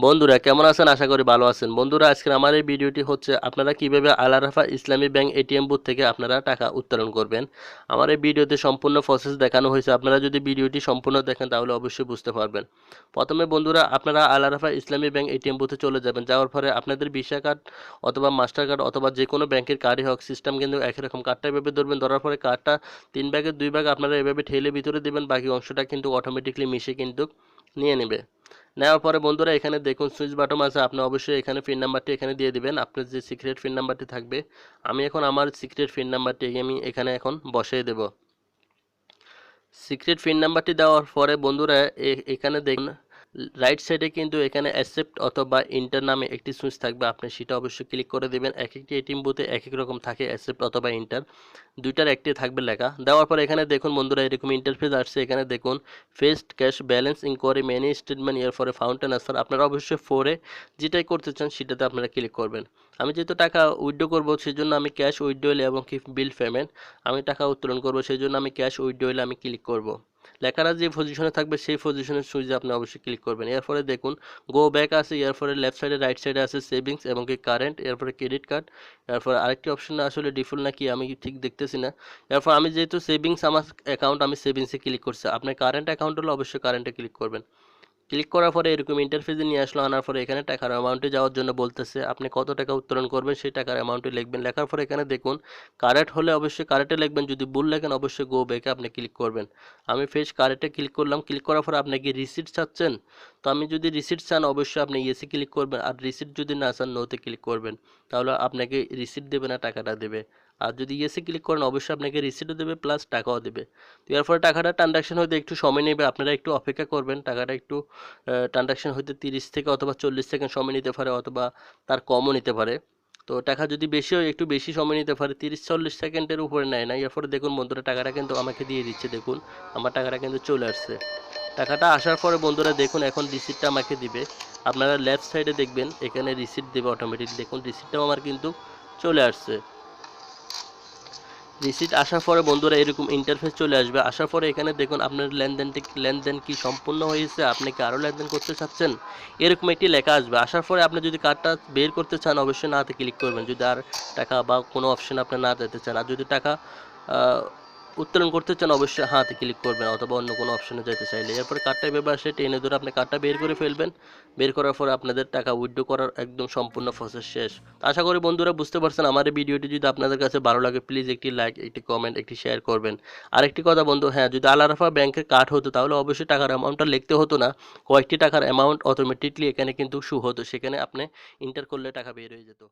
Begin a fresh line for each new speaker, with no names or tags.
বন্ধুরা কেমন আছেন? আশা করি ভালো আছেন। বন্ধুরা আজকে আমার এই ভিডিওটি হচ্ছে আপনারা কিভাবে আল আরাফা ইসলামী ব্যাংক এটিএম বুথ থেকে আপনারা টাকা উত্তোলন করবেন। আমার এই ভিডিওতে সম্পূর্ণ প্রসেস দেখানো হয়েছে। আপনারা যদি ভিডিওটি সম্পূর্ণ দেখেন তাহলে অবশ্যই বুঝতে পারবেন। প্রথমে বন্ধুরা আপনারা আল আরাফা ইসলামী ব্যাংক এটিএম বুথে চলে যাবেন। যাওয়ার পরে আপনাদের ভিসা কার্ড অথবা মাস্টার কার্ড অথবা যে কোনো ব্যাংকের কার্ডই হোক, সিস্টেম কিন্তু একই রকম। কার্ডটা এভাবে ধরবেন, ধরার পরে কার্ডটা 3 ভাগের 2 ভাগ আপনারা এভাবে ঠেলে ভিতরে দিবেন। বাকি অংশটা কিন্তু অটোমেটিকলি মিশে কিন্তু নিয়ে নেবে। নেওয়ার পরে বন্ধুরা এখানে দেখুন সুইচ বাটন আছে, আপনি অবশ্যই এখানে পিন নাম্বারটি এখানে দিয়ে দিবেন, আপনার যে সিক্রেট পিন নাম্বারটি থাকবে। আমি এখন আমার সিক্রেট পিন নাম্বারটি আমি এখানে এখন বসিয়ে দেব। সিক্রেট পিন নাম্বারটি দেওয়ার পরে বন্ধুরা এখানে দেখুন রাইট সাইডে কিন্তু এখানে অ্যাকসেপ্ট অথবা ইন্টার নামে একটি সুইচ থাকবে, আপনি সেটা অবশ্যই ক্লিক করে দেবেন। এক একটি এটিএম বুথে এক এক রকম থাকে, অ্যাকসেপ্ট অথবা ইন্টার দুইটার একটি থাকবে লেখা। দেওয়ার পর এখানে দেখুন বন্ধুরা এরকম ইন্টারফেস আসছে। এখানে দেখুন fast cash balance enquiry mini statement ইয়ার ফরে ফাউন্টেন আসর, আপনারা অবশ্যই ফোরে যেটাই করতে চান সেটাতে আপনারা ক্লিক করবেন। আমি যেহেতু টাকা উইথড্র করবো সেই জন্য আমি ক্যাশ উইথড্রল এবং কি বিল পেমেন্ট আমি টাকা উত্তোলন করবো সেই জন্য আমি ক্যাশ উইথড্রলে আমি ক্লিক করব। লেখাটা যে পজিশনে থাকবে সেই পজিশনের সুইচে আপনি অবশ্যই ক্লিক করবেন। এরপরে দেখুন গো ব্যাক আছে, এরপরে লেফট সাইডে রাইট সাইডে আছে সেভিংস এবং কি কারেন্ট, এরপরে ক্রেডিট কার্ড, এরপরে আরেকটি অপশন আসলে ডিফল্ট নাকি আমি ঠিক দেখতেছি না। এরপর আমি যেহেতু সেভিংস আমার অ্যাকাউন্ট আমি সেভিংসে ক্লিক করছি, আপনার কারেন্ট অ্যাকাউন্ট হলে অবশ্যই কারেন্টে ক্লিক করবেন। ক্লিক করার পরে এরকম ইন্টারফেসে নিয়ে আসলো, আনার পরে এখানে টাকার অ্যামাউন্টে যাওয়ার জন্য বলতেছে আপনি কত টাকা উত্তোলন করবেন সেই টাকার অ্যামাউন্টে লিখবেন। লেখার পরে এখানে দেখুন কারেক্ট হলে অবশ্যই কারেক্টে লিখবেন, যদি ভুল লেখেন অবশ্যই গো ব্যাকে আপনি ক্লিক করবেন। আমি ফেস কারেক্টে ক্লিক করলাম। ক্লিক করার পরে আপনি কি রিসিট চাচ্ছেন? তো আমি যদি রিসিট চান অবশ্যই আপনি ইয়েসে ক্লিক করবেন, আর রিসিট যদি না চান নোতে ক্লিক করবেন, তাহলে আপনাকে রিসিট দেবে না টাকাটা দেবে। আর যদি ইয়েসে ক্লিক করেন অবশ্যই আপনাকে রিসিটও দেবে প্লাস টাকাও দেবে। তো এরপরে টাকাটা ট্রানজাকশন হতে একটু সময় নেবে, আপনারা একটু অপেক্ষা করবেন। টাকাটা একটু ট্রানজাকশন হতে 30 থেকে অথবা 40 সেকেন্ড সময় নিতে পারে অথবা তার কমও নিতে পারে। তো টাকা যদি বেশি হয় একটু বেশি সময় নিতে পারে, 30-40 সেকেন্ডের উপরে নেয় না। এরপরে দেখুন বন্ধুরা টাকাটা কিন্তু আমাকে দিয়ে দিচ্ছে, দেখুন আমার টাকাটা কিন্তু চলে আসছে। টাকাটা আসার পরে বন্ধুরা দেখুন এখন রিসিপ্টটা আমাকে দিবে। আপনারা লেফট সাইডে দেখবেন এখানে রিসিপ্ট দেবে অটোমেটিক, দেখুন রিসিপ্টটাও আমার কিন্তু চলে আসছে। রিসিট আসার পরে বন্ধুরা এরকম ইন্টারফেস চলে আসবে। আসার পরে এখানে দেখুন আপনার লেনদেন কি সম্পূর্ণ হয়েছে, আপনি কি আরও লেনদেন করতে চাচ্ছেন, এরকম একটি লেখা আসবে। আসার পরে আপনি যদি কার্ডটা বের করতে চান অবশ্যই নাতে ক্লিক করবেন, যদি আর টাকা বা কোনো অপশন আপনি না দিতে চান। আর যদি টাকা উত্তোলন করতে চান অবশ্যই হাতে ক্লিক করবেন অথবা অন্য কোনো অপশনে যেতে চাইলে। এরপরে কার্ডটা এভাবে আসে, টেনে ধরে আপনি কার্ডটা বের করে ফেলবেন। বের করার পরে আপনাদের টাকা উইথড্র করার একদম সম্পূর্ণ প্রসেস শেষ। আশা করি বন্ধুরা বুঝতে পারছেন। আমার এই ভিডিওটি যদি আপনাদের কাছে ভালো লাগে প্লিজ একটি লাইক, একটি কমেন্ট, একটি শেয়ার করবেন। আরেকটি কথা বন্ধু, হ্যাঁ যদি আল আরাফা ব্যাংকের কার্ড হতো তাহলে অবশ্যই টাকার অ্যামাউন্টটা লিখতে হতো না, কয়েকটি টাকার অ্যামাউন্ট অটোমেটিকলি এখানে কিন্তু শো হতো, সেখানে আপনি এন্টার করলে টাকা বের হয়ে যেত।